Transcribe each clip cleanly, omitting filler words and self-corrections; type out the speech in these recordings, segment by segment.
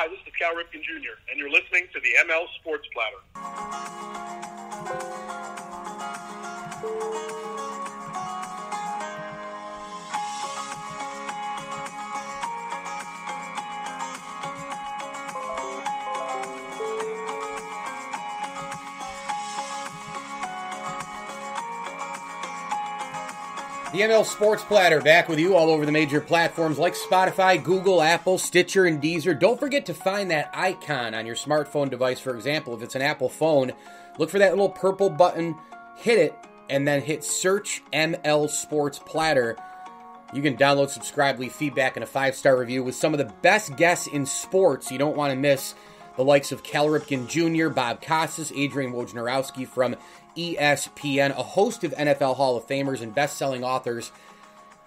Hi, this is Cal Ripken Jr., and you're listening to the ML Sports Platter. The ML Sports Platter back with you all over the major platforms like Spotify, Google, Apple, Stitcher, and Deezer. Don't forget to find that icon on your smartphone device. For example, if it's an Apple phone, look for that little purple button, hit it, and then hit Search ML Sports Platter. You can download, subscribe, leave feedback, and a 5-star review with some of the best guests in sports you don't want to miss. The likes of Cal Ripken Jr., Bob Costas, Adrian Wojnarowski from ESPN, a host of NFL Hall of Famers and best-selling authors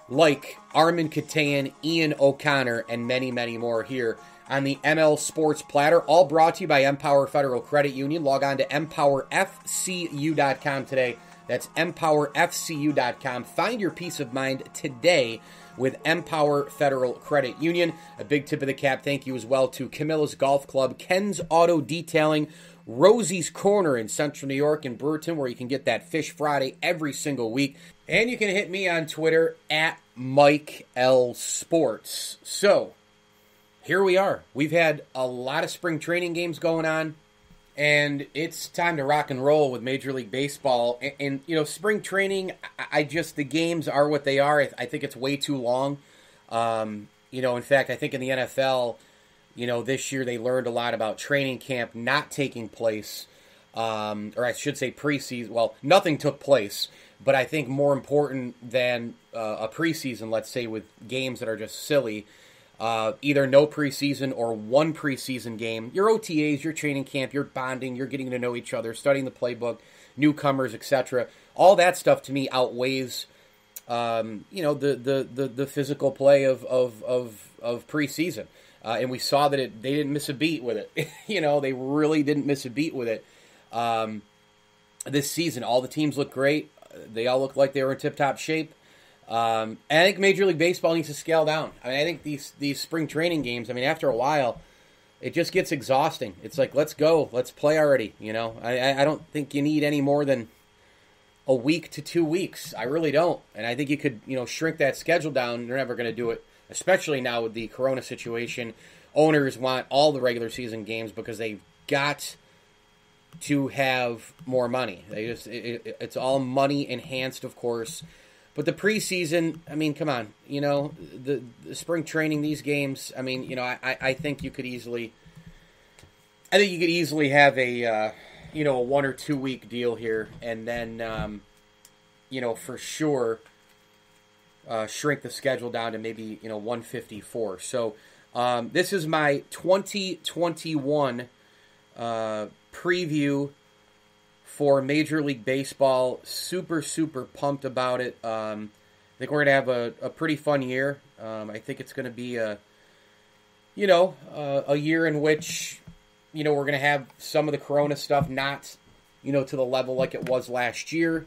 like Armin Katayan, Ian O'Connor, and many, many more here on the ML Sports Platter, all brought to you by Empower Federal Credit Union. Log on to empowerfcu.com today. That's empowerfcu.com. Find your peace of mind today with Empower Federal Credit Union. A big tip of the cap thank you as well to Camilla's Golf Club, Ken's Auto Detailing, Rosie's Corner in Central New York and Brewerton, where you can get that Fish Friday every single week. And you can hit me on Twitter at Mike L Sports. So, here we are. We've had a lot of spring training games going on, and it's time to rock and roll with Major League Baseball. And you know, spring training, the games are what they are. I think it's way too long. In fact, I think in the NFL, this year they learned a lot about training camp not taking place, or I should say preseason. Well, nothing took place, but I think more important than a preseason, let's say, with games that are just silly, either no preseason or one preseason game. Your OTAs, your training camp, your bonding, you're getting to know each other, studying the playbook, newcomers, etc. All that stuff to me outweighs, the physical play of preseason. And we saw that they didn't miss a beat with it. They really didn't miss a beat with it this season. All the teams look great. They all look like they were in tip-top shape. I think Major League Baseball needs to scale down. I think these spring training games, after a while, it just gets exhausting. It's like, let's go. Let's play already. I don't think you need any more than a week to 2 weeks. I really don't. And I think you could, shrink that schedule down. They're never going to do it, especially now with the corona situation. Owners want all the regular season games because they've got to have more money. It's all money enhanced, of course. But the preseason, come on, the spring training, these games, I think you could easily, have a 1 or 2 week deal here, and then, for sure, shrink the schedule down to maybe, 154. So, this is my 2021 preview for Major League Baseball. Super, super pumped about it. I think we're going to have a pretty fun year. I think it's going to be a year in which, we're going to have some of the corona stuff not, to the level like it was last year.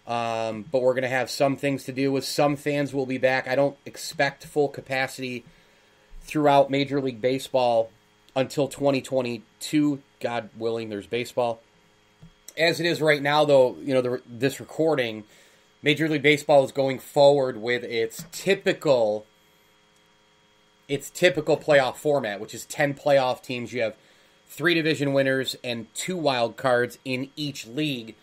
But we're going to have some things to do with. Some fans will be back. I don't expect full capacity throughout Major League Baseball until 2022. God willing, there's baseball. As it is right now, though, this recording, Major League Baseball is going forward with its typical playoff format, which is 10 playoff teams. You have 3 division winners and 2 wild cards in each league.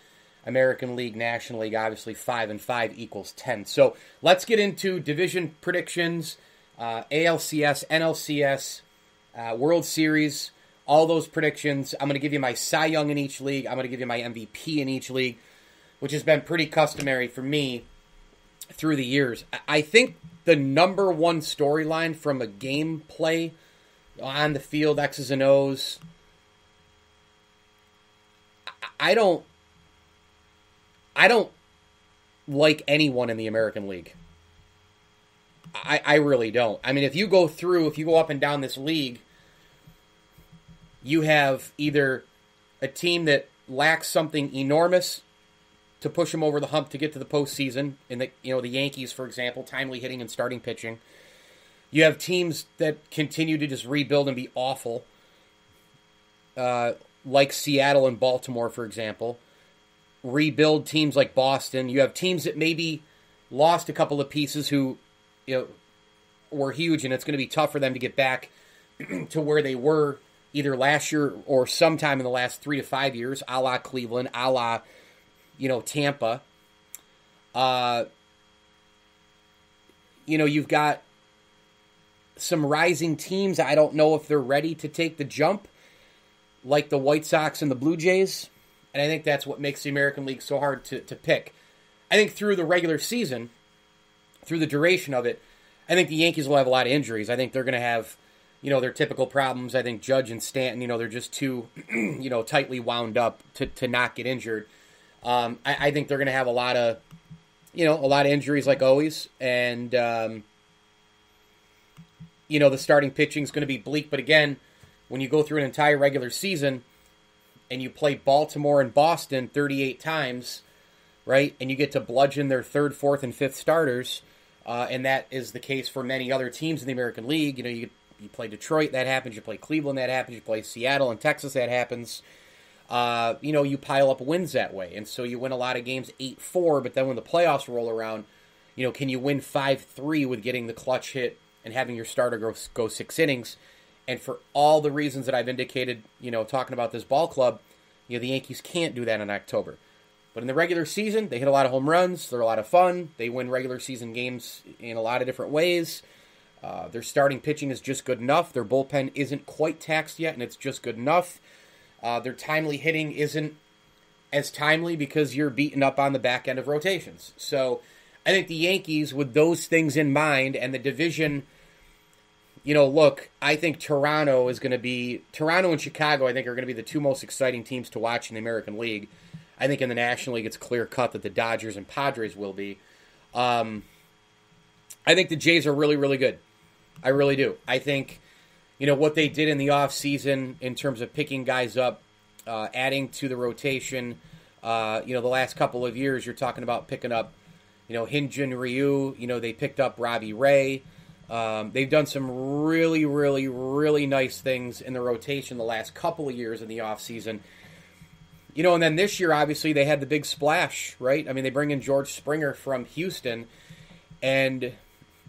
American League, National League, obviously 5 and 5 equals 10. So let's get into division predictions, ALCS, NLCS, World Series. All those predictions. I'm going to give you my Cy Young in each league. I'm going to give you my MVP in each league, which has been pretty customary for me through the years. I think the number one storyline from a gameplay on the field, X's and O's, I don't like anyone in the American League. I really don't. If you go up and down this league, you have either a team that lacks something enormous to push them over the hump to get to the postseason, in the Yankees, for example, timely hitting and starting pitching. You have teams that continue to just rebuild and be awful, like Seattle and Baltimore, for example. Rebuild teams like Boston. You have teams that maybe lost a couple of pieces who, were huge, and it's going to be tough for them to get back to where they were either last year or sometime in the last 3 to 5 years, a la Cleveland, a la, Tampa. You've got some rising teams. I don't know if they're ready to take the jump, like the White Sox and the Blue Jays. And I think that's what makes the American League so hard to pick. I think through the regular season, through the duration of it, I think the Yankees will have a lot of injuries. I think they're going to have, their typical problems. I think Judge and Stanton, they're just too, tightly wound up to not get injured. I think they're going to have a lot of injuries like always. And, the starting pitching is going to be bleak. But again, when you go through an entire regular season and you play Baltimore and Boston 38 times, right, and you get to bludgeon their third, fourth, and fifth starters, and that is the case for many other teams in the American League. You play Detroit, that happens. You play Cleveland, that happens. You play Seattle and Texas, that happens. You pile up wins that way. And so you win a lot of games 8-4, but then when the playoffs roll around, can you win 5-3 with getting the clutch hit and having your starter go 6 innings? And for all the reasons that I've indicated, talking about this ball club, the Yankees can't do that in October. But in the regular season, they hit a lot of home runs. They're a lot of fun. They win regular season games in a lot of different ways. Their starting pitching is just good enough. Their bullpen isn't quite taxed yet, and it's just good enough. Their timely hitting isn't as timely because you're beaten up on the back end of rotations. So I think the Yankees, with those things in mind, and the division, look, I think Toronto and Chicago, I think, are going to be the two most exciting teams to watch in the American League. I think in the National League, it's clear cut that the Dodgers and Padres will be. I think the Jays are really, really good. I really do. I think, what they did in the offseason in terms of picking guys up, adding to the rotation, the last couple of years, you're talking about picking up, Hyun-Jin Ryu, they picked up Robbie Ray. They've done some really, really, really nice things in the rotation the last couple of years in the offseason. And then this year, obviously, they had the big splash, right? I mean, they bring in George Springer from Houston, and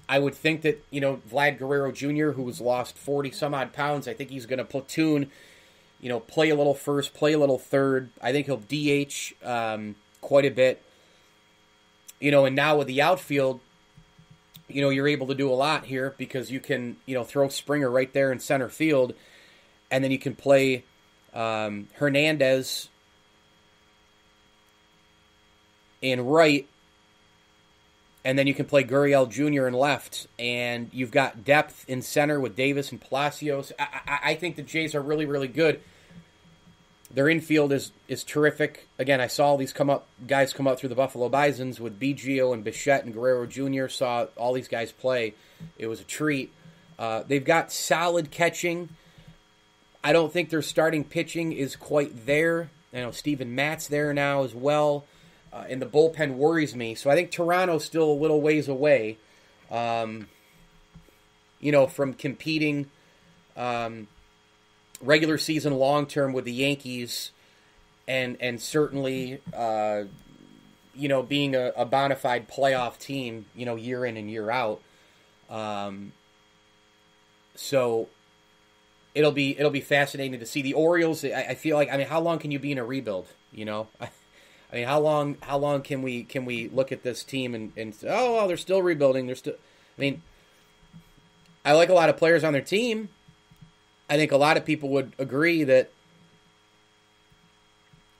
I would think that, Vlad Guerrero Jr., who's lost 40-some-odd pounds, I think he's going to platoon, play a little first, play a little third. I think he'll DH quite a bit. And now with the outfield, you're able to do a lot here because you can, throw Springer right there in center field, and then you can play Hernandez in right, and then you can play Gurriel Jr. in left, and you've got depth in center with Davis and Palacios. I think the Jays are really, really good. Their infield is terrific. Again, I saw all these guys come up through the Buffalo Bisons with Biggio and Bichette and Guerrero Jr. Saw all these guys play. It was a treat. They've got solid catching. I don't think their starting pitching is quite there. Steven Matt's there now as well. And the bullpen worries me. So I think Toronto's still a little ways away, from competing regular season long-term with the Yankees and certainly, being a bona fide playoff team, year in and year out. So it'll be fascinating to see. The Orioles, I feel like, how long can you be in a rebuild, how long can we look at this team and say, oh, well, they're still rebuilding. I like a lot of players on their team. I think a lot of people would agree that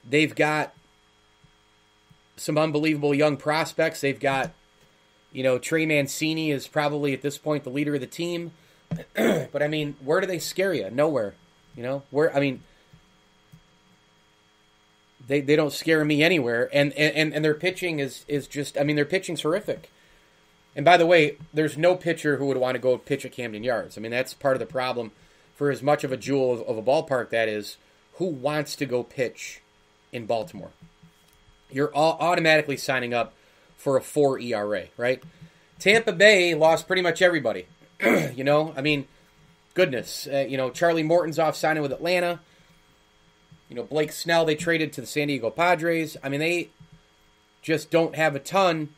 they've got some unbelievable young prospects. They've got, Trey Mancini is probably at this point the leader of the team. But where do they scare you? Nowhere. They don't scare me anywhere, and their pitching is just, their pitching's horrific. And by the way, there's no pitcher who would want to go pitch at Camden Yards. That's part of the problem. For as much of a jewel of a ballpark that is, who wants to go pitch in Baltimore? You're automatically signing up for a 4 ERA, right? Tampa Bay lost pretty much everybody. You know, I mean, goodness. Charlie Morton's off signing with Atlanta. Blake Snell, they traded to the San Diego Padres. I mean, they just don't have a ton.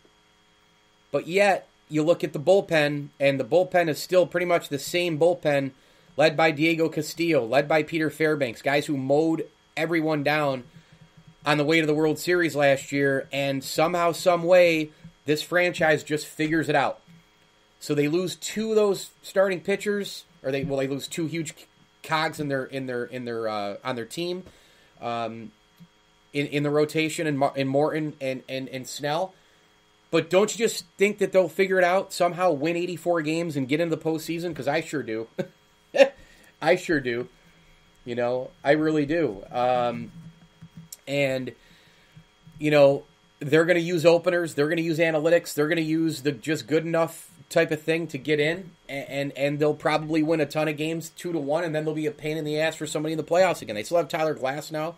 But yet, you look at the bullpen, and the bullpen is still pretty much the same bullpen, led by Diego Castillo, led by Peter Fairbanks, guys who mowed everyone down on the way to the World Series last year, and somehow, some way, this franchise just figures it out. So they lose two of those starting pitchers, or they lose two huge cogs on their team, in the rotation, in Morton and Snell. But don't you just think that they'll figure it out, somehow win 84 games and get into the postseason? Because I sure do. I sure do. I really do. And they're going to use openers. They're going to use analytics. They're going to use the just good enough type of thing to get in. And they'll probably win a ton of games 2-1, and then they'll be a pain in the ass for somebody in the playoffs again. They still have Tyler Glass now,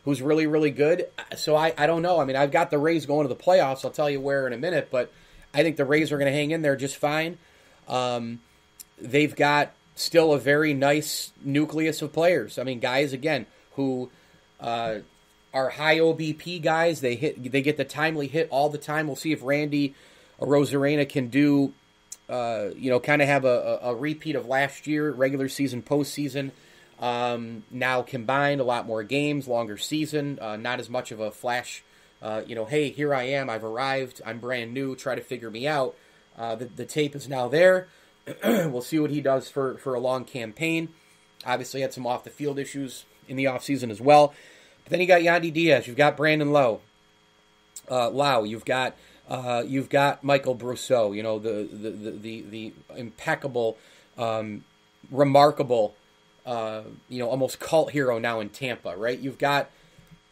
who's really, really good. So I don't know. I mean, I've got the Rays going to the playoffs. I'll tell you where in a minute, but I think the Rays are going to hang in there just fine. They've got still a very nice nucleus of players. I mean, guys, again, who are high OBP guys. They get the timely hit all the time. We'll see if Randy Arozarena can do, kind of have a repeat of last year, regular season, postseason. Now combined, a lot more games, longer season, not as much of a flash, hey, here I am, I've arrived, I'm brand new, try to figure me out. The tape is now there. We'll see what he does for a long campaign. Obviously had some off-the-field issues in the offseason as well. But then you got Yandy Diaz, you've got Brandon Lau, you've got Michael Brousseau, the impeccable, remarkable, almost cult hero now in Tampa, right? You've got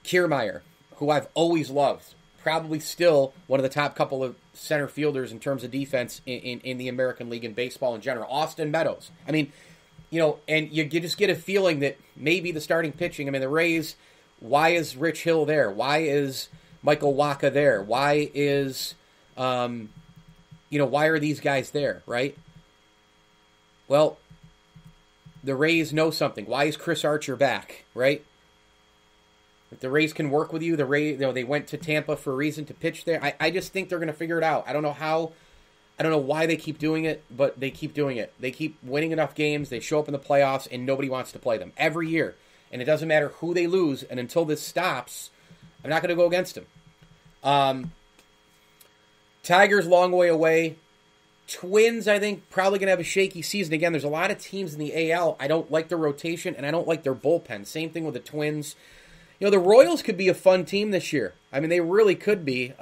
Kiermaier, who I've always loved, probably still one of the top couple of center fielders in terms of defense in the American League and baseball in general. Austin Meadows. I mean, and you just get a feeling that maybe the starting pitching, I mean, the Rays, why is Rich Hill there? Why is Michael Wacha there? Why is, why are these guys there, right? Well, the Rays know something. Why is Chris Archer back, right? If the Rays can work with you, the Rays, they went to Tampa for a reason to pitch there. I just think they're going to figure it out. I don't know how. I don't know why they keep doing it, but they keep doing it. They keep winning enough games. They show up in the playoffs, and nobody wants to play them every year. And it doesn't matter who they lose. And until this stops, I'm not going to go against them. Tigers, long way away. Twins, I think, probably going to have a shaky season. Again, there's a lot of teams in the AL. I don't like their rotation, and I don't like their bullpen. Same thing with the Twins. The Royals could be a fun team this year. I mean, they really could be.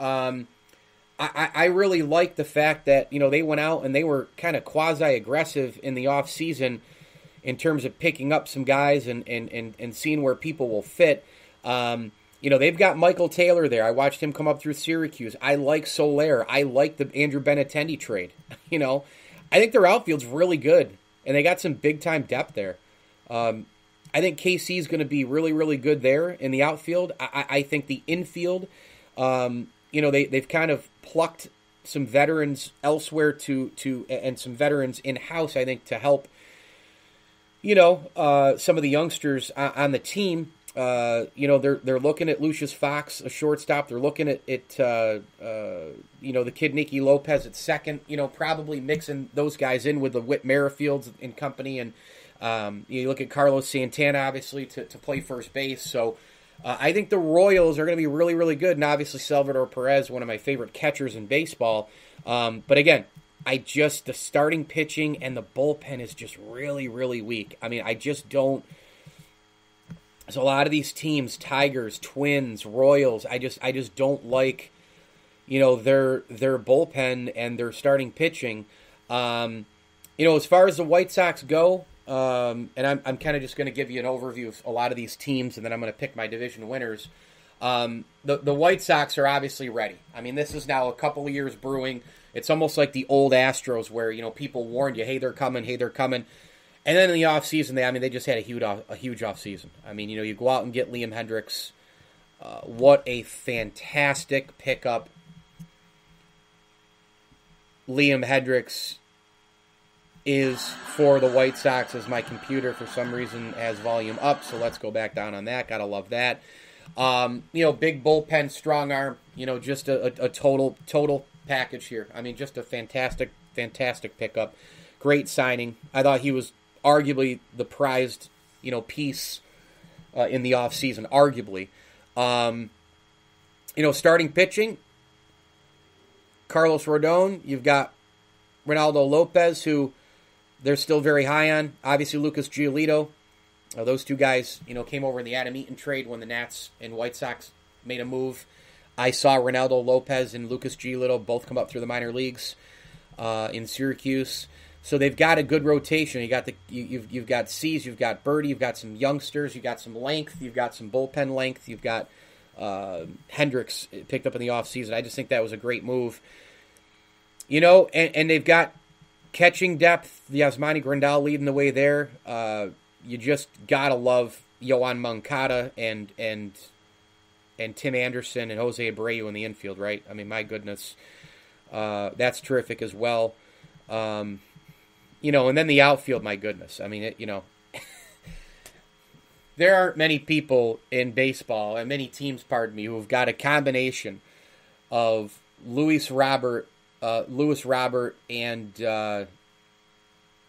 I really like the fact that, they went out and they were kind of quasi-aggressive in the offseason in terms of picking up some guys and seeing where people will fit. They've got Michael Taylor there. I watched him come up through Syracuse. I like Soler. I like the Andrew Benintendi trade. I think their outfield's really good, and they got some big-time depth there. I think KC is going to be really, really good there in the outfield. I think the infield, they've kind of plucked some veterans elsewhere and some veterans in-house, I think, to help, some of the youngsters on the team. They're looking at Lucius Fox, a shortstop. They're looking at the kid Nicky Lopez at second. Probably mixing those guys in with the Whit Merrifields and company. And you look at Carlos Santana, obviously, to play first base. So I think the Royals are going to be really, really good. And obviously Salvador Perez, one of my favorite catchers in baseball. But again, the starting pitching and the bullpen is just really, really weak. I mean, I just don't. So a lot of these teams, Tigers, Twins, Royals, I just don't like, their bullpen and their starting pitching. As far as the White Sox go, and I'm kind of just going to give you an overview of a lot of these teams, and then I'm going to pick my division winners. The White Sox are obviously ready. I mean, this is now a couple of years brewing. It's almost like the old Astros where, people warned you, hey, they're coming. And then in the offseason, they just had a huge offseason. I mean, you go out and get Liam Hendricks. What a fantastic pickup. Liam Hendricks is for the White Sox, as my computer for some reason has volume up, so let's go back down on that. Gotta love that. Big bullpen, strong arm, just a total package here. I mean, just a fantastic pickup. Great signing. I thought he was arguably the prized, piece in the offseason, arguably. Starting pitching, Carlos Rodon, you've got Ronaldo Lopez, who they're still very high on. Obviously, Lucas Giolito. Those two guys, came over in the Adam Eaton trade when the Nats and White Sox made a move. I saw Ronaldo Lopez and Lucas Giolito both come up through the minor leagues in Syracuse. So they've got a good rotation. You've got C's, you've got Birdie, you've got some youngsters, you've got some length, you've got some bullpen length, you've got Hendricks picked up in the offseason. I just think that was a great move. And they've got catching depth. Yasmani Grandal leading the way there. You just gotta love Yoan Moncada and Tim Anderson and Jose Abreu in the infield, right? I mean, my goodness, that's terrific as well. And then the outfield, my goodness. I mean, there aren't many people in baseball, and many teams, pardon me, who have got a combination of Luis Robert, and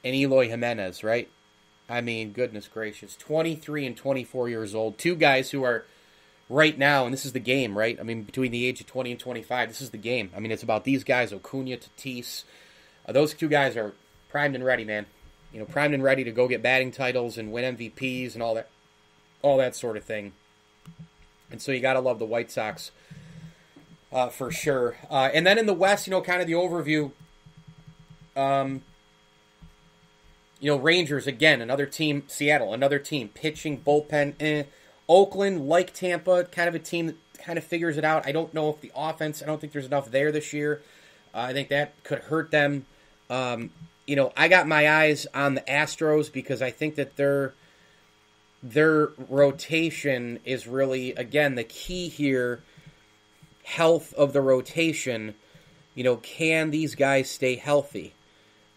Eloy Jimenez, right? I mean, goodness gracious. 23 and 24 years old. Two guys who are right now, and this is the game, right? I mean, between the age of 20 and 25, this is the game. I mean, it's about these guys, Acuna, Tatis. Those two guys are primed and ready, man. Primed and ready to go get batting titles and win MVPs and all that sort of thing. And so you got to love the White Sox for sure. And then in the West, kind of the overview. Rangers, again, another team. Seattle, another team. Pitching, bullpen, Oakland, like Tampa, kind of a team that kind of figures it out. I don't know if the offense, I don't think there's enough there this year. I think that could hurt them. I got my eyes on the Astros because I think that their rotation is really, again, the key here. Health of the rotation. Can these guys stay healthy?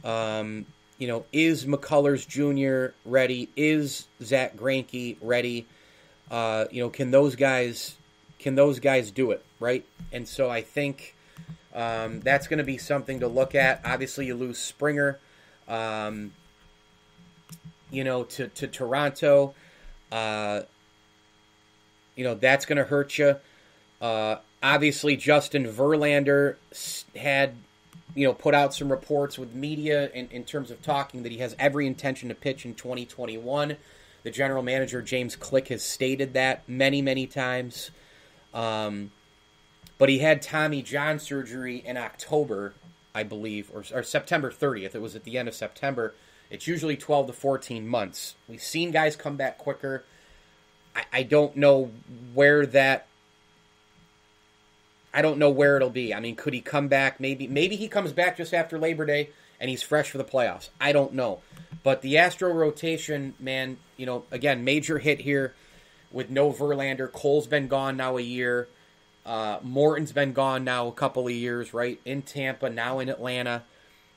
Is McCullers Jr. ready? Is Zach Greinke ready? Can those guys do it, right? And so I think that's going to be something to look at. Obviously, you lose Springer, to Toronto. That's going to hurt you. Obviously, Justin Verlander had, put out some reports with media in terms of talking that he has every intention to pitch in 2021. The general manager, James Click, has stated that many, many times. But he had Tommy John surgery in October, I believe, or September 30th. It was at the end of September. It's usually 12 to 14 months. We've seen guys come back quicker. I don't know where it'll be. I mean, could he come back? Maybe he comes back just after Labor Day and he's fresh for the playoffs. I don't know. But the Astro rotation, man, again, major hit here with no Verlander. Cole's been gone now a year. Morton's been gone now a couple of years, right? In Tampa, now in Atlanta.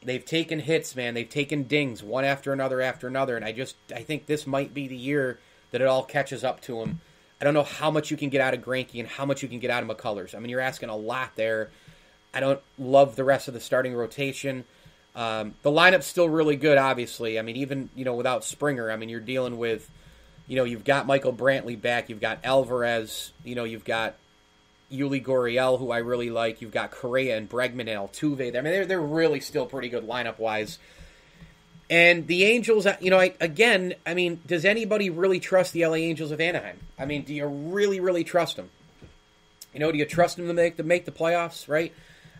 They've taken hits, man. They've taken dings one after another. And I think this might be the year that it all catches up to them. I don't know how much you can get out of Greinke and how much you can get out of McCullers. I mean, you're asking a lot there. I don't love the rest of the starting rotation. The lineup's still really good, obviously. I mean, even, without Springer, I mean, you're dealing with, you've got Michael Brantley back. You've got Alvarez. You've got Yuli Gurriel, who I really like. You've got Correa and Bregman and Altuve. I mean, they're really still pretty good lineup-wise. And the Angels, does anybody really trust the LA Angels of Anaheim? I mean, do you really, really trust them? Do you trust them to make the playoffs, right?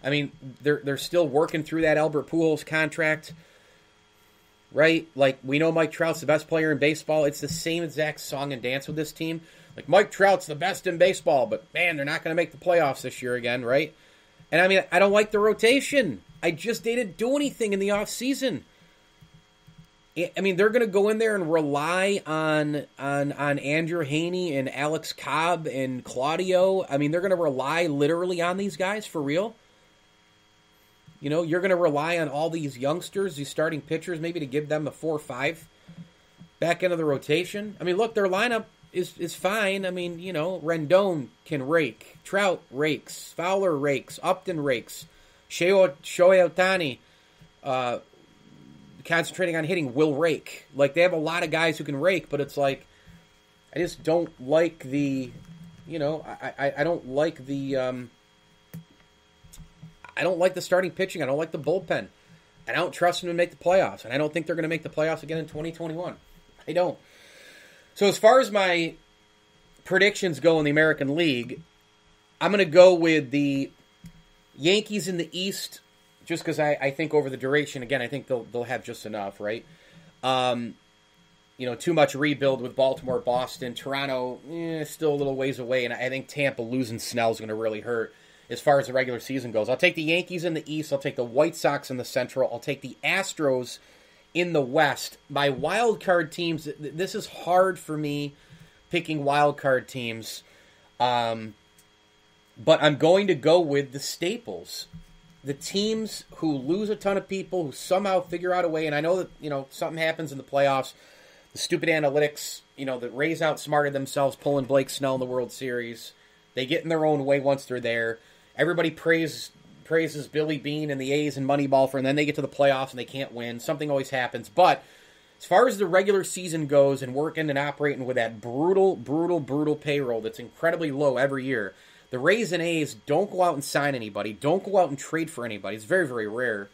I mean, they're still working through that Albert Pujols contract, right? Like, we know Mike Trout's the best player in baseball. It's the same exact song and dance with this team. Like, Mike Trout's the best in baseball, but, man, they're not going to make the playoffs this year again, right? And, I mean, I don't like the rotation. They didn't do anything in the offseason. I mean, they're going to go in there and rely on Andrew Heaney and Alex Cobb and Claudio. I mean, they're going to rely literally on these guys for real. You're going to rely on all these youngsters, these starting pitchers, maybe to give them a 4 or 5 back end of the rotation. I mean, look, their lineup is fine. I mean, Rendon can rake. Trout rakes. Fowler rakes. Upton rakes. Shohei Ohtani, concentrating on hitting, will rake. Like, they have a lot of guys who can rake, but it's like, I just don't like the, I don't like the, I don't like the starting pitching. I don't like the bullpen. And I don't trust them to make the playoffs. And I don't think they're going to make the playoffs again in 2021. I don't. So as far as my predictions go in the American League, I'm going to go with the Yankees in the East, just because I think over the duration, again, I think they'll have just enough, right? Too much rebuild with Baltimore, Boston. Toronto, still a little ways away, and I think Tampa losing Snell is going to really hurt as far as the regular season goes. I'll take the Yankees in the East. I'll take the White Sox in the Central. I'll take the Astros in the West. My wild card teams, this is hard for me picking wild card teams, but I'm going to go with the staples. The teams who lose a ton of people, who somehow figure out a way, and I know that, something happens in the playoffs. The stupid analytics, the Rays outsmarted themselves pulling Blake Snell in the World Series. They get in their own way once they're there. Everybody praises Billy Beane and the A's and Moneyball and then they get to the playoffs and they can't win. Something always happens. But as far as the regular season goes and working and operating with that brutal payroll that's incredibly low every year, the Rays and A's don't go out and sign anybody, don't go out and trade for anybody. It's very, very rare.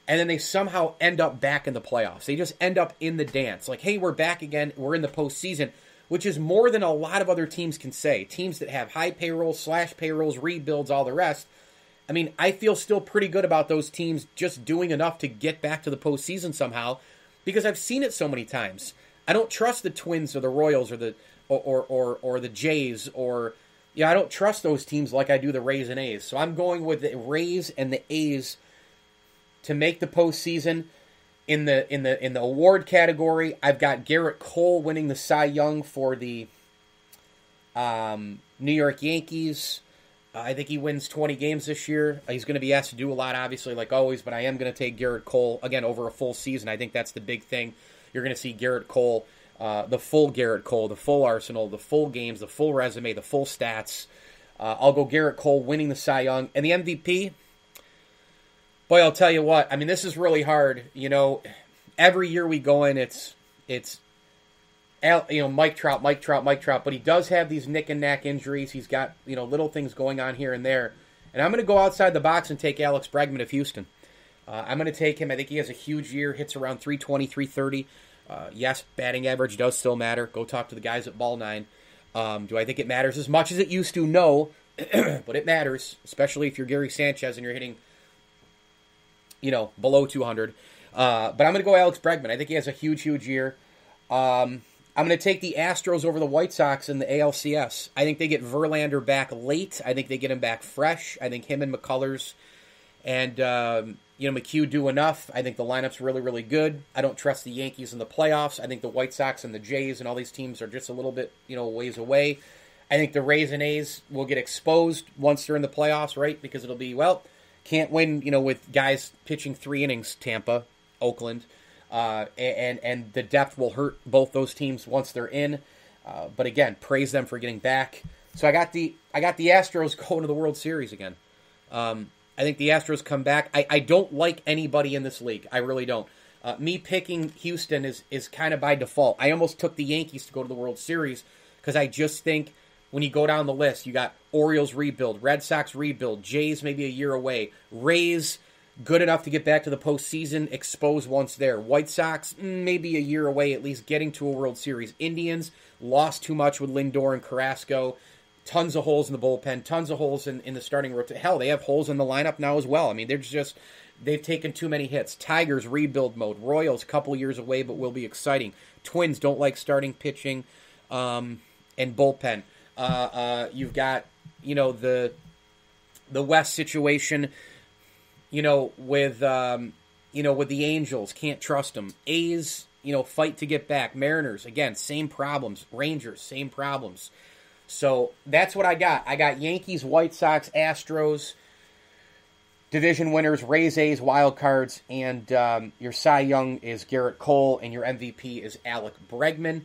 And then they somehow end up back in the playoffs. They just end up in the dance. Like, hey, we're back again. We're in the postseason, which is more than a lot of other teams can say. Teams that have high payrolls, slash payrolls, rebuilds, all the rest. I mean, I feel still pretty good about those teams just doing enough to get back to the postseason somehow, because I've seen it so many times. I don't trust the Twins or the Royals or the Jays or I don't trust those teams like I do the Rays and A's. So I'm going with the Rays and the A's to make the postseason. In the award category, I've got Garrett Cole winning the Cy Young for the New York Yankees. I think he wins 20 games this year. He's going to be asked to do a lot, obviously, like always, but I am going to take Garrett Cole, again, over a full season. I think that's the big thing. You're going to see Garrett Cole, the full Garrett Cole, the full arsenal, the full games, the full resume, the full stats. I'll go Garrett Cole winning the Cy Young. And the MVP, boy, I'll tell you what. I mean, this is really hard. Every year we go in, it's Mike Trout, but he does have these nick and knack injuries. He's got, little things going on here and there. And I'm going to go outside the box and take Alex Bregman of Houston. I'm going to take him. I think he has a huge year, hits around 320, 330. Yes, batting average does still matter. Go talk to the guys at Ball 9. Do I think it matters as much as it used to? No, but it matters, especially if you're Gary Sanchez and you're hitting, below 200. But I'm going to go Alex Bregman. I think he has a huge, huge year. I'm going to take the Astros over the White Sox in the ALCS. I think they get Verlander back late. I think they get him back fresh. I think him and McCullers and McHugh do enough. I think the lineup's really, really good. I don't trust the Yankees in the playoffs. I think the White Sox and the Jays and all these teams are just a little bit, ways away. I think the Rays and A's will get exposed once they're in the playoffs, right? Because it'll be, can't win, with guys pitching 3 innings, Tampa, Oakland. And the depth will hurt both those teams once they're in. But again, praise them for getting back. So I got the Astros going to the World Series again. I think the Astros come back. I don't like anybody in this league. I really don't. Me picking Houston is kind of by default. I almost took the Yankees to go to the World Series because I just think when you go down the list, you got Orioles rebuild, Red Sox rebuild, Jays maybe a year away, Rays good enough to get back to the postseason, exposed once there. White Sox, maybe a year away, at least getting to a World Series. Indians, lost too much with Lindor and Carrasco. Tons of holes in the bullpen, tons of holes in the starting rotation. Hell, they have holes in the lineup now as well. I mean, they've taken too many hits. Tigers, rebuild mode. Royals, couple years away, but will be exciting. Twins don't like starting pitching and bullpen. You've got, the West situation, with the Angels, can't trust them. A's, fight to get back. Mariners, again, same problems. Rangers, same problems. So that's what I got. I got Yankees, White Sox, Astros. division winners, Rays, A's, wild cards, and your Cy Young is Garrett Cole, and your MVP is Alec Bregman.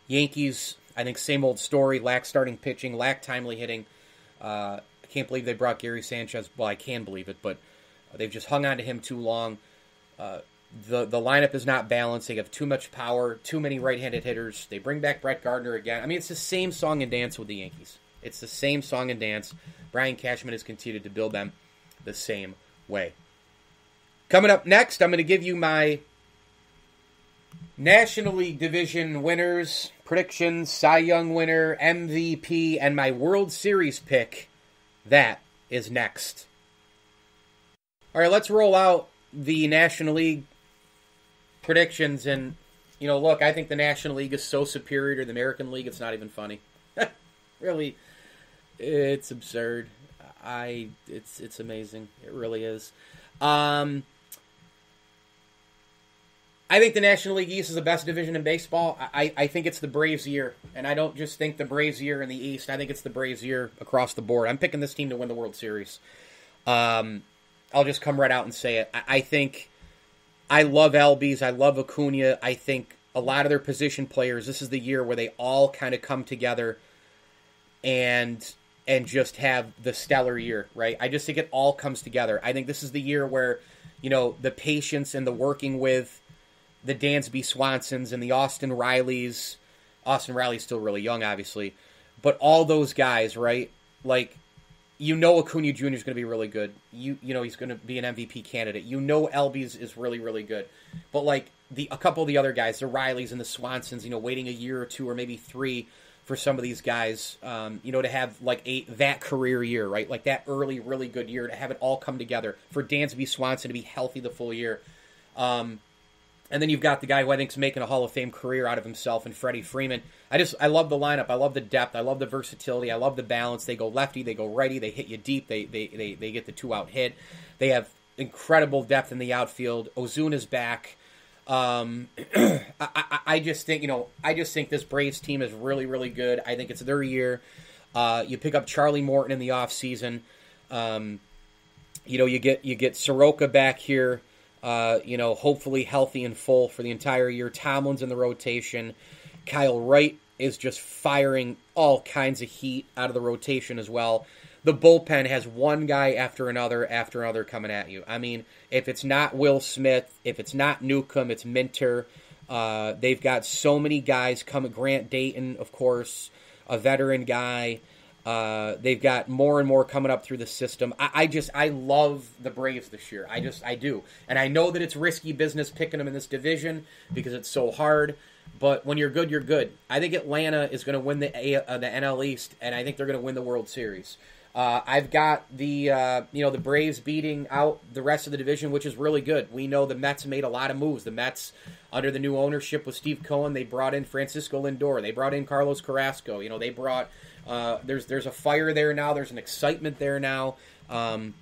Yankees, I think same old story, lack starting pitching, lack timely hitting. I can't believe they brought Gary Sanchez. Well, I can believe it, but they've just hung on to him too long. The lineup is not balanced. They have too much power, too many right-handed hitters. They bring back Brett Gardner again. I mean, it's the same song and dance with the Yankees. It's the same song and dance. Brian Cashman has continued to build them the same way. Coming up next, I'm going to give you my National League Division winners, predictions, Cy Young winner, MVP, and my World Series pick. That is next. All right, let's roll out the National League predictions. And, look, I think the National League is so superior to the American League, it's not even funny. Really, it's absurd. It's amazing. It really is. I think the National League East is the best division in baseball. I think it's the Braves' year. And I don't just think the Braves' year in the East. I think it's the Braves' year across the board. I'm picking this team to win the World Series. I'll just come right out and say it. I think I love Albies. I love Acuna. I think a lot of their position players, this is the year where they all kind of come together and just have the stellar year, right? I just think it all comes together. I think this is the year where, the patience and the working with the Dansby Swansons and the Austin Rileys. Austin Riley's still really young, obviously. But all those guys, right? Like, Acuna Jr. is going to be really good. He's going to be an MVP candidate. Albies is really, really good. But, like, a couple of the other guys, the Rileys and the Swansons, waiting a year or two or maybe 3 for some of these guys, to have, like, that career year, right? Like, that early, really good year, to have it all come together. For Dansby Swanson to be healthy the full year. And then you've got the guy who I think is making a Hall of Fame career out of himself, and Freddie Freeman. I love the lineup. I love the depth. I love the versatility. I love the balance. They go lefty. They go righty. They hit you deep. They get the 2-out hit. They have incredible depth in the outfield. Ozuna's back. I just think this Braves team is really, really good. I think it's their year. You pick up Charlie Morton in the offseason. You get Soroka back here. Hopefully healthy and full for the entire year. Tomlin's in the rotation. Kyle Wright is just firing all kinds of heat out of the rotation as well. The bullpen has one guy after another coming at you. I mean, if it's not Will Smith, if it's not Newcomb, it's Minter. They've got so many guys coming. Grant Dayton, of course, a veteran guy. They've got more and more coming up through the system. I love the Braves this year. I do. And I know that it's risky business picking them in this division because it's so hard. But when you're good, you're good. I think Atlanta is going to win the NL East, and I think they're going to win the World Series. I've got the Braves beating out the rest of the division, which is really good. We know the Mets made a lot of moves. The Mets, under the new ownership with Steve Cohen, they brought in Francisco Lindor. They brought in Carlos Carrasco. They brought there's a fire there now. There's an excitement there now. And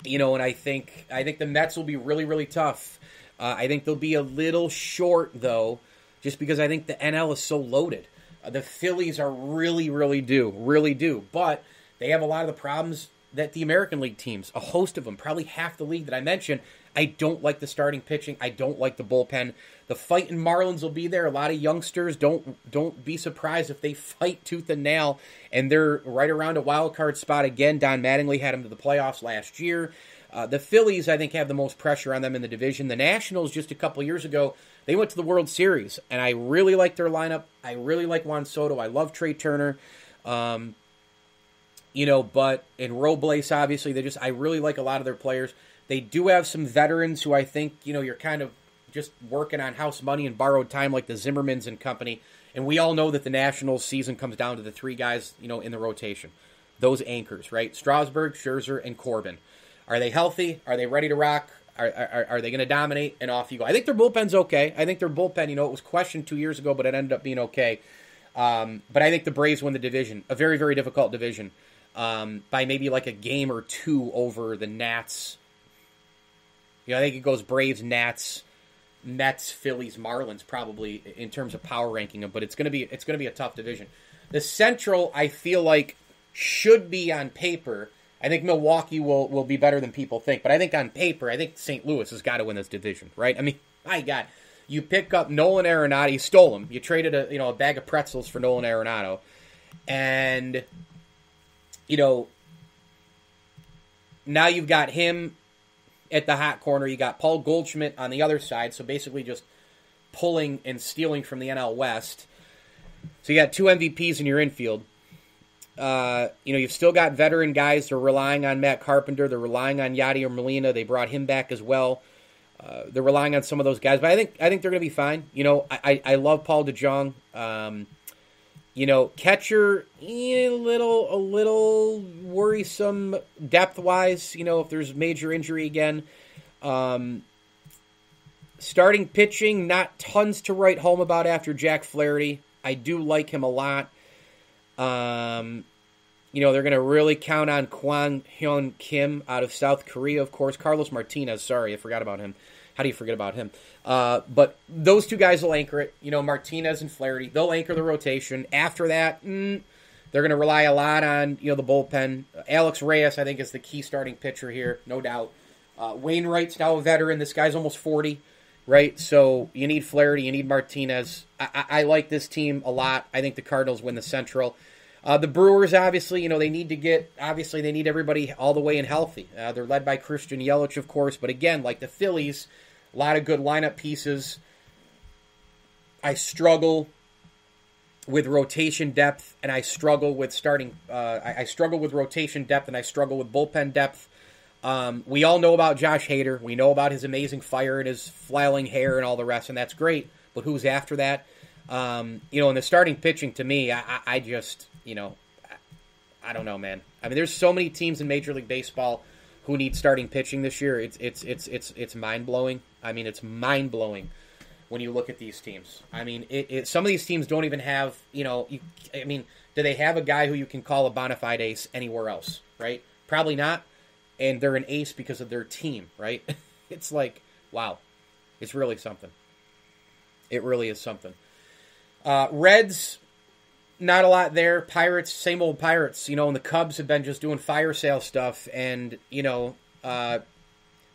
I think the Mets will be really, really tough. I think they'll be a little short though, just because I think the NL is so loaded. The Phillies are really, really due, but they have a lot of the problems that the American League teams, a host of them, probably half the league that I mentioned. I don't like the starting pitching. I don't like the bullpen. The fighting Marlins will be there. A lot of youngsters. Don't be surprised if they fight tooth and nail, and they're right around a wild card spot again. Don Mattingly had them to the playoffs last year. The Phillies, I think, have the most pressure on them in the division. The Nationals, just a couple years ago, they went to the World Series, and I really like their lineup. I really like Juan Soto. I love Trey Turner. But in Robles, obviously, I really like a lot of their players. They do have some veterans who I think, you're kind of just working on house money and borrowed time, like the Zimmermans and company. And we all know that the Nationals season comes down to the 3 guys, in the rotation. Those anchors, right? Strasburg, Scherzer, and Corbin. Are they healthy? Are they ready to rock? Are they going to dominate? And off you go. I think their bullpen's okay. I think their bullpen, it was questioned 2 years ago, but it ended up being okay. But I think the Braves win the division. A very, very difficult division. By maybe like a game or 2 over the Nats. I think it goes Braves, Nats, Mets, Phillies, Marlins, probably in terms of power ranking them. But it's going to be a tough division. The Central, I feel like, should be on paper I think Milwaukee will be better than people think. But I think on paper, I think St. Louis has got to win this division, right? I mean, my God. You pick up Nolan Arenado. You stole him. You traded a bag of pretzels for Nolan Arenado. And, now you've got him at the hot corner. You got Paul Goldschmidt on the other side. So basically just pulling and stealing from the NL West. So you got 2 MVPs in your infield. You've still got veteran guys. They're relying on Matt Carpenter. They're relying on Yadier Molina. They brought him back as well. They're relying on some of those guys, but I think they're going to be fine. I love Paul DeJong. Catcher a little worrisome depth wise. If there's major injury again. Starting pitching, not tons to write home about after Jack Flaherty. I do like him a lot. They're going to really count on Kwon Hyun Kim out of South Korea, of course. Carlos Martinez, sorry, I forgot about him. How do you forget about him? But those two guys will anchor it. Martinez and Flaherty, they'll anchor the rotation. After that, they're going to rely a lot on, the bullpen. Alex Reyes, I think, is the key starting pitcher here, no doubt. Wainwright's now a veteran. This guy's almost 40, right? So you need Flaherty, you need Martinez. I like this team a lot. I think the Cardinals win the Central. The Brewers, obviously, they need everybody all the way and healthy. They're led by Christian Yelich, of course, but again, like the Phillies, a lot of good lineup pieces. I struggle with rotation depth, and I struggle with I struggle with rotation depth, and I struggle with bullpen depth. We all know about Josh Hader. We know about his amazing fire and his flailing hair and all the rest, and that's great. But who's after that? In the starting pitching, to me, I just, I don't know, man. I mean, there's so many teams in Major League Baseball who need starting pitching this year. It's mind blowing. I mean, it's mind blowing when you look at these teams. I mean, some of these teams don't even have, do they have a guy who you can call a bona fide ace anywhere else, right? Probably not. And they're an ace because of their team, right? It's like, wow, it's really something. It really is something. Reds, not a lot there. Pirates, same old Pirates. And the Cubs have been just doing fire sale stuff. And, the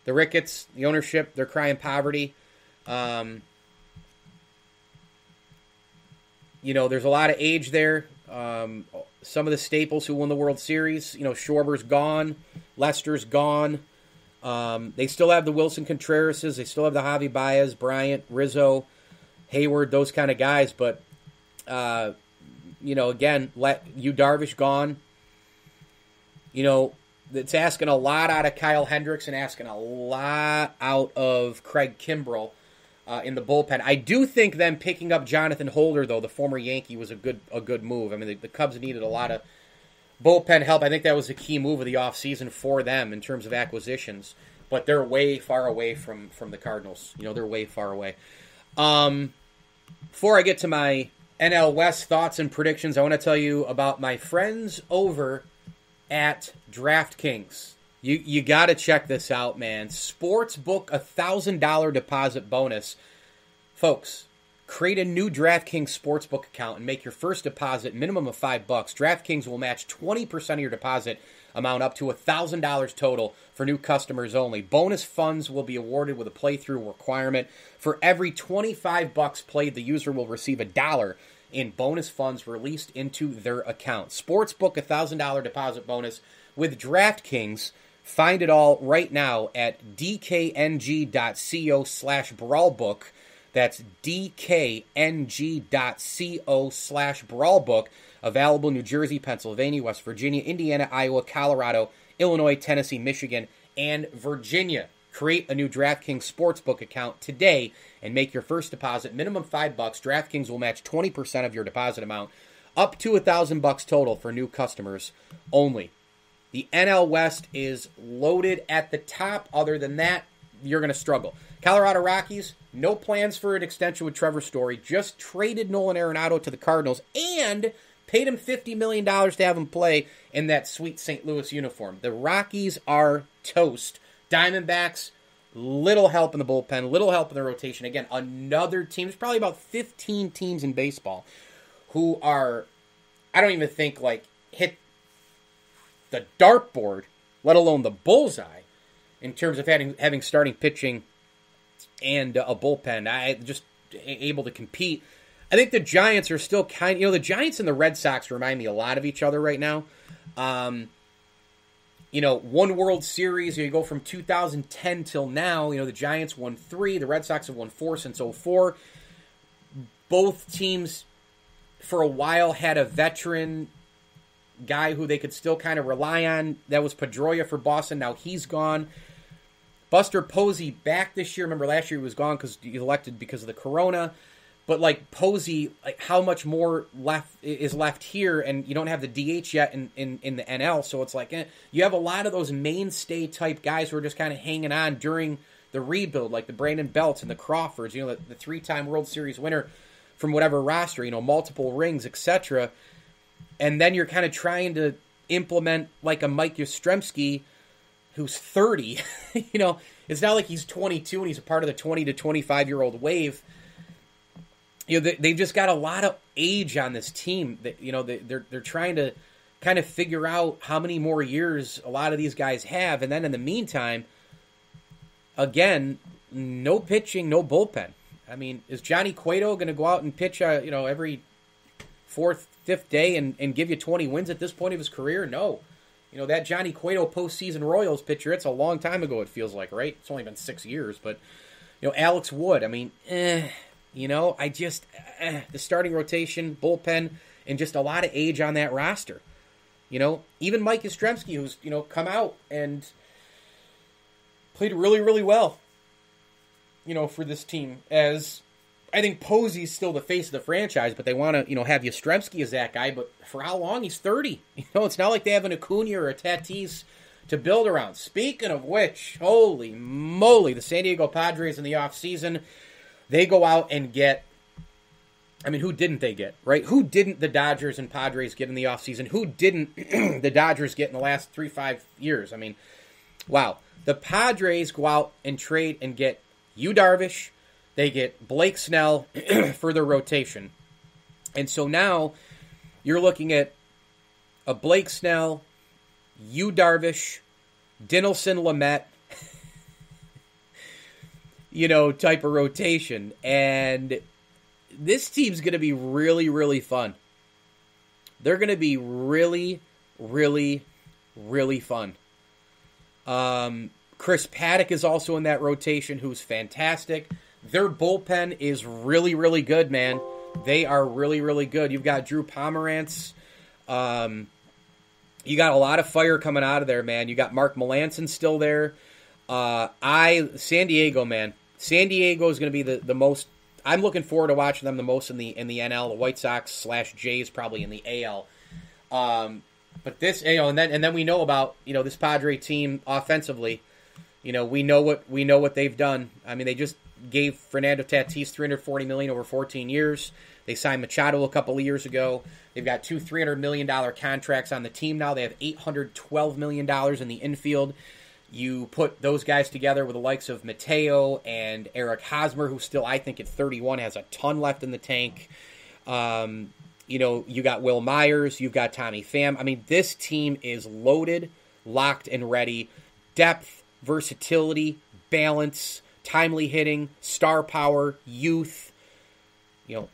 Ricketts, the ownership, they're crying poverty. There's a lot of age there. Some of the staples who won the World Series, Schwarber's gone. Lester's gone. They still have the Wilson Contrerases. They still have the Javi Baez, Bryant, Rizzo, Hayward, those kind of guys. But, again, Yu Darvish gone. It's asking a lot out of Kyle Hendricks and asking a lot out of Craig Kimbrell in the bullpen. I do think them picking up Jonathan Holder, though, the former Yankee, was a good move. I mean, the Cubs needed a lot of bullpen help. I think that was a key move of the offseason for them in terms of acquisitions. But they're way far away from the Cardinals. They're way far away. Before I get to my NL West thoughts and predictions, I want to tell you about my friends over at DraftKings. You got to check this out, man. Sportsbook $1,000 deposit bonus. Folks, create a new DraftKings Sportsbook account and make your first deposit minimum of $5. DraftKings will match 20% of your deposit amount up to $1,000 total for new customers only. Bonus funds will be awarded with a playthrough requirement. For every $25 played, the user will receive $1 in bonus funds released into their account. Sportsbook $1,000 deposit bonus with DraftKings. Find it all right now at dkng.co/brawlbook. That's dkng.co/brawlbook. Available in New Jersey, Pennsylvania, West Virginia, Indiana, Iowa, Colorado, Illinois, Tennessee, Michigan, and Virginia. Create a new DraftKings Sportsbook account today and make your first deposit minimum $5. DraftKings will match 20% of your deposit amount up to $1,000 total for new customers only. The NL West is loaded at the top. Other than that, you're going to struggle. Colorado Rockies, no plans for an extension with Trevor Story. Just traded Nolan Arenado to the Cardinals and paid him $50 million to have him play in that sweet St. Louis uniform. The Rockies are toast. Diamondbacks, little help in the bullpen, little help in the rotation. Again, another team. There's probably about 15 teams in baseball who are, I don't even think, hit the dartboard let alone the bullseye, in terms of having starting pitching and a bullpen. I just able to compete. I think the Giants are still the Giants and the Red Sox remind me a lot of each other right now. One World Series, you go from 2010 till now, the Giants won 3, the Red Sox have won 4 since '04. Both teams, for a while, had a veteran guy who they could still kind of rely on. That was Pedroia for Boston. Now he's gone. Buster Posey back this year. Remember last year he was gone because he elected because of the corona. But like Posey, like how much more is left here, and you don't have the DH yet in the NL, so it's like you have a lot of those mainstay type guys who are just kind of hanging on during the rebuild, like the Brandon Belts and the Crawfords, the 3-time World Series winner from whatever roster, multiple rings, etc. And then you're kind of trying to implement like a Mike Yastrzemski who's 30. It's not like he's 22 and he's a part of the 20 to 25-year-old wave. They've just got a lot of age on this team. That they're trying to kind of figure out how many more years a lot of these guys have, and then in the meantime, again, no pitching, no bullpen. I mean, is Johnny Cueto going to go out and pitch every 4th, 5th day and give you 20 wins at this point of his career? No. That Johnny Cueto postseason Royals pitcher, it's a long time ago, it feels like, right? It's only been 6 years, but Alex Wood, I mean, I just, the starting rotation, bullpen, and just a lot of age on that roster. Even Mike Yastrzemski, who's, come out and played really, really well, for this team. As I think Posey's still the face of the franchise, but they want to, have Yastrzemski as that guy. But for how long? He's 30. It's not like they have an Acuna or a Tatis to build around. Speaking of which, holy moly, the San Diego Padres in the offseason, they go out and get, who didn't they get, right? Who didn't the Dodgers and Padres get in the offseason? Who didn't the Dodgers get in the last 3-5 years? Wow. The Padres go out and trade and get Yu Darvish. They get Blake Snell for their rotation. And so now you're looking at a Blake Snell, Yu Darvish, Dinelson Lamet, type of rotation. And this team's going to be really, really fun. They're going to be really, really, really fun. Chris Paddock is also in that rotation, who's fantastic. Their bullpen is really, really good, man. They are really, really good. You've got Drew Pomerantz. You got a lot of fire coming out of there, man. You got Mark Melancon still there. San Diego, man. San Diego is going to be the most. I'm looking forward to watching them the most in the NL. The White Sox / Jays probably in the AL. But this, and then we know about this Padre team offensively. We know what they've done. They just gave Fernando Tatis $340 million over 14 years. They signed Machado a couple of years ago. They've got 2 $300 million contracts on the team now. They have $812 million in the infield. You put those guys together with the likes of Mateo and Eric Hosmer, who still, I think, at 31 has a ton left in the tank. You got Will Myers. You've got Tommy Pham. This team is loaded, locked, and ready. Depth, versatility, balance, timely hitting, star power, youth.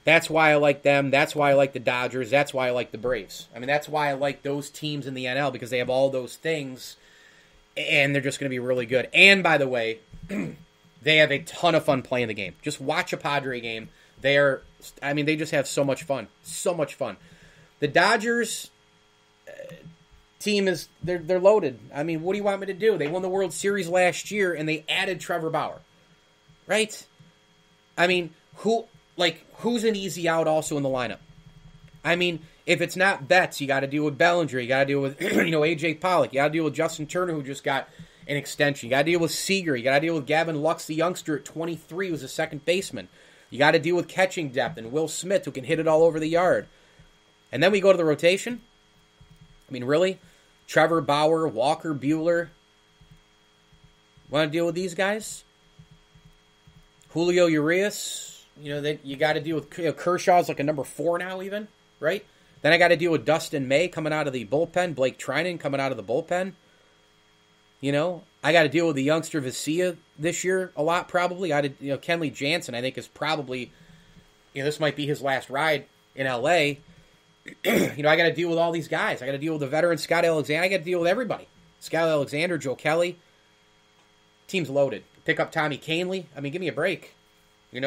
That's why I like them. That's why I like the Dodgers. That's why I like the Braves. That's why I like those teams in the NL, because they have all those things, and they're just going to be really good. And, by the way, they have a ton of fun playing the game. Just watch a Padre game. They just have so much fun. So much fun. The Dodgers team they're loaded. What do you want me to do? They won the World Series last year, and they added Trevor Bauer. Right? Who's an easy out also in the lineup? If it's not Betts, you got to deal with Bellinger. You got to deal with AJ Pollock. You got to deal with Justin Turner, who just got an extension. You got to deal with Seager. You got to deal with Gavin Lux, the youngster at 23, who's a second baseman. You got to deal with catching depth and Will Smith, who can hit it all over the yard. And then we go to the rotation. Really? Trevor Bauer, Walker Buehler. Want to deal with these guys? Julio Urias. You got to deal with Kershaw's like a number 4 now, even, right? Then I got to deal with Dustin May coming out of the bullpen, Blake Trinan coming out of the bullpen. I got to deal with the youngster Vesia this year a lot probably. Kenley Jansen, I think, is probably, this might be his last ride in L.A. I got to deal with all these guys. I got to deal with the veteran Scott Alexander. I got to deal with everybody. Scott Alexander, Joe Kelly. Team's loaded. Pick up Tommy Kahnle. I mean, give me a break. Give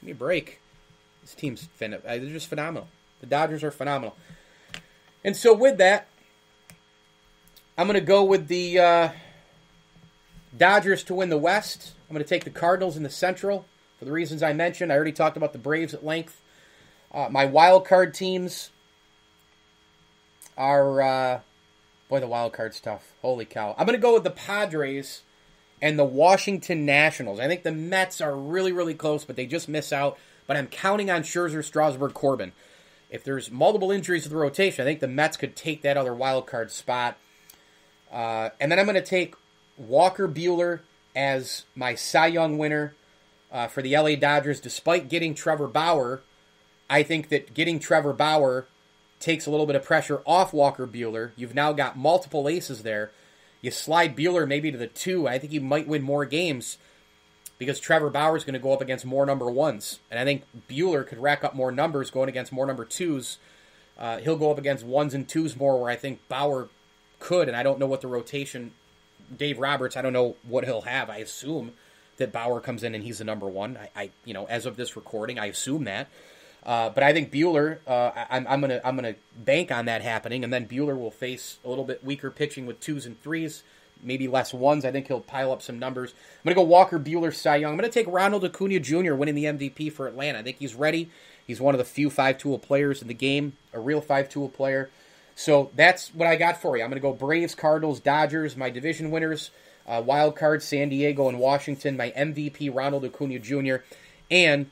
me a break. This team's they're just phenomenal. The Dodgers are phenomenal. And so with that, I'm going to go with the Dodgers to win the West. I'm going to take the Cardinals in the Central for the reasons I mentioned. I already talked about the Braves at length. My wild card teams are, boy, the wild card's tough. Holy cow. I'm going to go with the Padres and the Washington Nationals. I think the Mets are really, really close, but they just miss out. But I'm counting on Scherzer, Strasburg, Corbin. If there's multiple injuries to the rotation, I think the Mets could take that other wild card spot. And then I'm going to take Walker Buehler as my Cy Young winner for the LA Dodgers. Despite getting Trevor Bauer, I think that getting Trevor Bauer takes a little bit of pressure off Walker Buehler. You've now got multiple aces there. You slide Buehler maybe to the 2. I think he might win more games because Trevor Bauer is going to go up against more number 1s. And I think Buehler could rack up more numbers going against more number 2s. He'll go up against 1s and 2s more, where I think Bauer could, and I don't know what the rotation, Dave Roberts, I don't know what he'll have. I assume that Bauer comes in and he's the number 1. I as of this recording, I assume that. But I think Buehler, I'm gonna bank on that happening, and then Buehler will face a little bit weaker pitching with 2s and 3s, maybe less 1s. I think he'll pile up some numbers. I'm gonna go Walker Buehler, Cy Young. I'm gonna take Ronald Acuna Jr. winning the MVP for Atlanta. I think he's ready. He's one of the few 5-tool players in the game, a real 5-tool player. So that's what I got for you. I'm going to go Braves, Cardinals, Dodgers, my division winners, wild card, San Diego and Washington, my MVP, Ronald Acuna Jr., and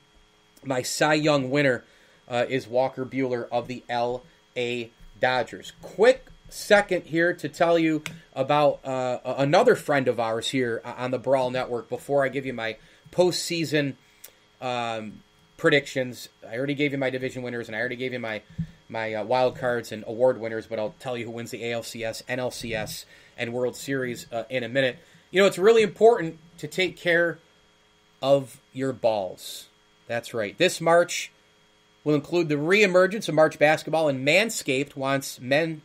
my Cy Young winner is Walker Buehler of the LA Dodgers. Quick second here to tell you about another friend of ours here on the Brawl Network before I give you my postseason predictions. I already gave you my division winners, and I already gave you my wild cards and award winners, but I'll tell you who wins the ALCS, NLCS, and World Series in a minute. It's really important to take care of your balls. That's right. This March will include the reemergence of March basketball, and Manscaped wants men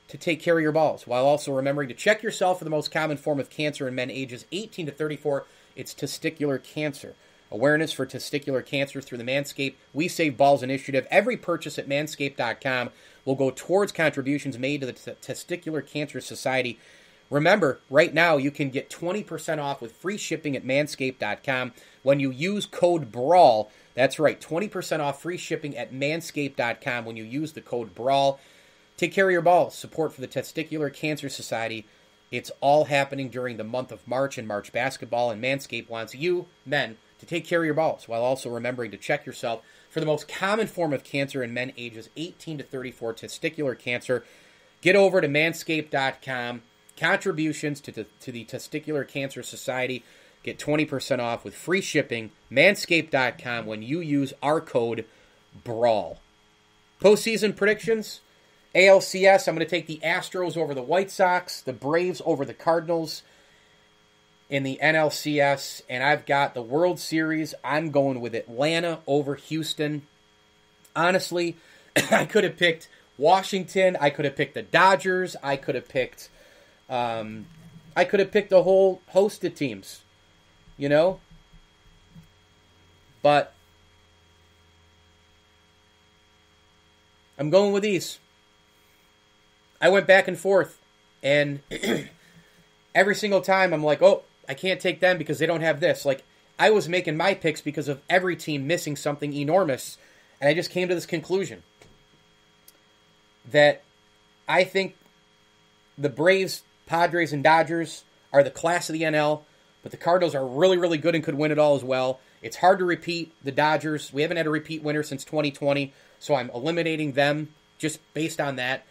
to take care of your balls, while also remembering to check yourself for the most common form of cancer in men ages 18 to 34. It's testicular cancer. Awareness for testicular cancer through the Manscaped We Save Balls initiative. Every purchase at manscaped.com will go towards contributions made to the Testicular Cancer Society. Remember, right now you can get 20% off with free shipping at manscaped.com when you use code BRAWL. That's right, 20% off free shipping at manscaped.com when you use the code BRAWL. Take care of your balls. Support for the Testicular Cancer Society. It's all happening during the month of March and March basketball, and Manscaped wants you, men, to take care of your balls, while also remembering to check yourself for the most common form of cancer in men ages 18 to 34, testicular cancer. Get over to manscaped.com. Contributions to the Testicular Cancer Society. Get 20% off with free shipping. Manscaped.com when you use our code BRAWL. Postseason predictions. ALCS, I'm going to take the Astros over the White Sox, the Braves over the Cardinals. In the NLCS, and I've got the World Series. I'm going with Atlanta over Houston. Honestly, I could have picked Washington. I could have picked the Dodgers. I could have picked a whole host of teams, But I'm going with these. I went back and forth, and every single time I'm like, oh, I can't take them because they don't have this. Like, I was making my picks because of every team missing something enormous, and I just came to this conclusion that I think the Braves, Padres, and Dodgers are the class of the NL, but the Cardinals are really, really good and could win it all as well. It's hard to repeat the Dodgers. We haven't had a repeat winner since 2020, so I'm eliminating them just based on that.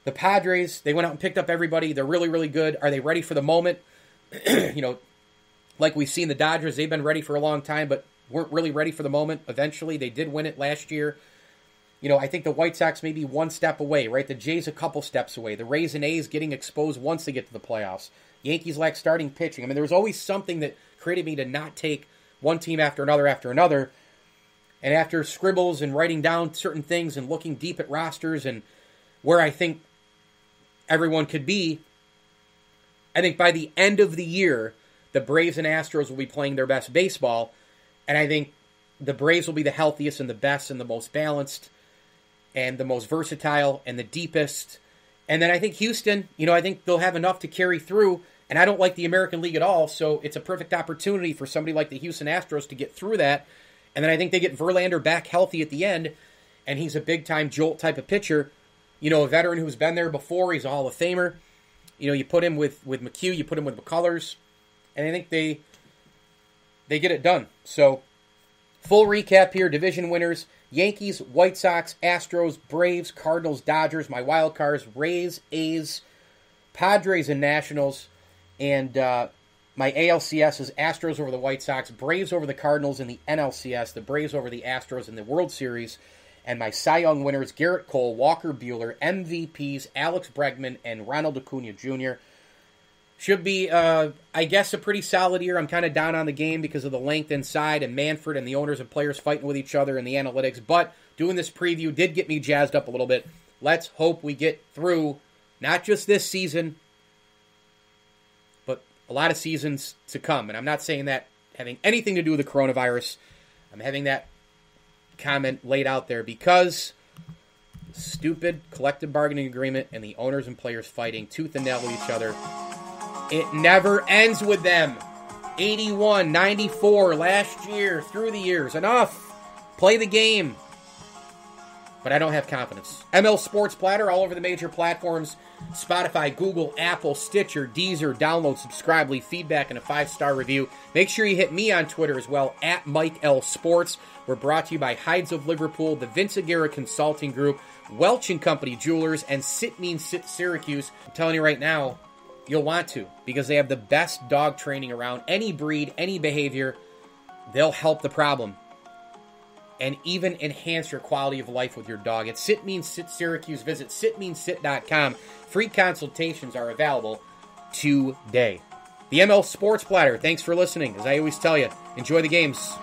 The Padres, they went out and picked up everybody. They're really, really good. Are they ready for the moment? Like we've seen the Dodgers, they've been ready for a long time, but weren't really ready for the moment. Eventually, they did win it last year. I think the White Sox may be one step away, right? The Jays a couple steps away. The Rays and A's getting exposed once they get to the playoffs. Yankees lack starting pitching. I mean, there was always something that created me to not take one team after another. And after scribbles and writing down certain things and looking deep at rosters and where I think everyone could be, I think by the end of the year, the Braves and Astros will be playing their best baseball. And I think the Braves will be the healthiest and the best and the most balanced and the most versatile and the deepest. And then I think Houston, I think they'll have enough to carry through. And I don't like the American League at all, so it's a perfect opportunity for somebody like the Houston Astros to get through that. And then I think they get Verlander back healthy at the end, and he's a big-time jolt type of pitcher. A veteran who's been there before. He's a Hall of Famer. You put him with McHugh, you put him with McCullers, and I think they get it done. So, full recap here, division winners: Yankees, White Sox, Astros, Braves, Cardinals, Dodgers. My wild cards: Rays, A's, Padres, and Nationals. And my ALCS is Astros over the White Sox, Braves over the Cardinals in the NLCS, the Braves over the Astros in the World Series. And my Cy Young winners: Garrett Cole, Walker Buehler, MVPs, Alex Bregman, and Ronald Acuna Jr. Should be, I guess, a pretty solid year. I'm kind of down on the game because of the length inside and Manfred and the owners and players fighting with each other and the analytics. But doing this preview did get me jazzed up a little bit. Let's hope we get through not just this season, but a lot of seasons to come. And I'm not saying that having anything to do with the coronavirus. I'm having that comment laid out there because the stupid collective bargaining agreement and the owners and players fighting tooth and nail with each other. It never ends with them. 81, 94 last year, through the years. Enough. Play the game. But I don't have confidence. ML Sports Platter all over the major platforms. Spotify, Google, Apple, Stitcher, Deezer. Download, subscribe, leave feedback, and a 5-star review. Make sure you hit me on Twitter as well, at Mike L. Sports. We're brought to you by Hides of Liverpool, the Vince Aguirre Consulting Group, Welch & Company Jewelers, and Sit Means Sit Syracuse. I'm telling you right now, you'll want to, because they have the best dog training around. Any breed, any behavior, they'll help the problem and even enhance your quality of life with your dog. At Sit Means Sit Syracuse, visit sitmeansit.com. Free consultations are available today. The ML Sports Platter, thanks for listening. As I always tell you, enjoy the games.